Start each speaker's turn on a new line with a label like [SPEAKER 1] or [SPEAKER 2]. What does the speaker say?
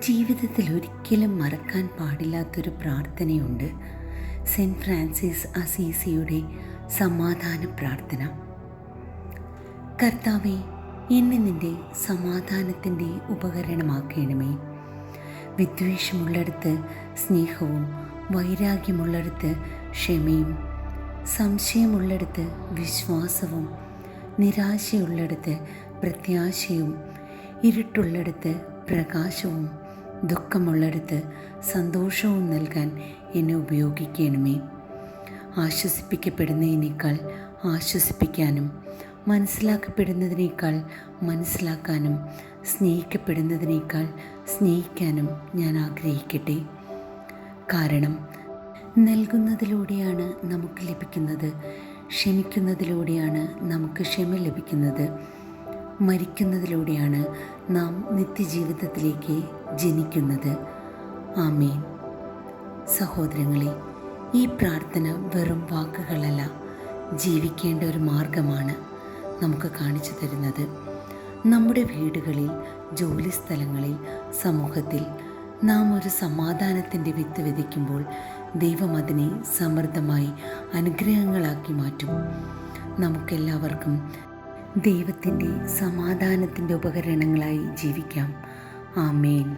[SPEAKER 1] ജീവിതത്തിൽ ഒരിക്കലും മറക്കാൻ പാടില്ലാത്തൊരു പ്രാർത്ഥനയുണ്ട്. സെൻറ്റ് ഫ്രാൻസിസ് അസീസിയുടെ സമാധാന പ്രാർത്ഥന. കർത്താവേ, എന്നെ നിൻ്റെ സമാധാനത്തിൻ്റെ ഉപകരണമാക്കണമേ. വിദ്വേഷമുള്ളിടത്ത് സ്നേഹവും, വൈരാഗ്യമുള്ളിടത്ത് ക്ഷമയും, സംശയമുള്ളിടത്ത് വിശ്വാസവും, നിരാശയുള്ളിടത്ത് പ്രത്യാശയും, ഇരുട്ടുള്ളിടത്ത് പ്രകാശവും, ദുഃഖമുള്ളിടത്ത് സന്തോഷവും നൽകാൻ എന്നെ ഉപയോഗിക്കണമേ. ആശ്വസിപ്പിക്കപ്പെടുന്നതിനേക്കാൾ ആശ്വസിപ്പിക്കാനും, മനസ്സിലാക്കപ്പെടുന്നതിനേക്കാൾ മനസ്സിലാക്കാനും, സ്നേഹിക്കപ്പെടുന്നതിനേക്കാൾ സ്നേഹിക്കാനും ഞാൻ ആഗ്രഹിക്കട്ടെ. കാരണം നൽകുന്നതിലൂടെയാണ് നമുക്ക് ലഭിക്കുന്നത്, ക്ഷമിക്കുന്നതിലൂടെയാണ് നമുക്ക് ക്ഷമ ലഭിക്കുന്നത്, മരിക്കുന്നതിലൂടെയാണ് നാം നിത്യജീവിതത്തിലേക്ക് ജനിക്കുന്നത്. ആമേൻ. സഹോദരങ്ങളെ, ഈ പ്രാർത്ഥന വെറും വാക്കുകളല്ല, ജീവിക്കേണ്ട ഒരു മാർഗമാണ് നമുക്ക് കാണിച്ചു തരുന്നത്. നമ്മുടെ വീടുകളിൽ, ജോലിസ്ഥലങ്ങളിൽ, സമൂഹത്തിൽ നാം ഒരു സമാധാനത്തിൻ്റെ വിത്ത് വിതയ്ക്കുമ്പോൾ ദൈവം അതിനെ സമൃദ്ധമായി അനുഗ്രഹങ്ങളാക്കി മാറ്റും. നമുക്കെല്ലാവർക്കും ദൈവത്തിൻ്റെ സമാധാനത്തിൻ്റെ ഉപകരണങ്ങളായി ജീവിക്കാം. ആമേൻ.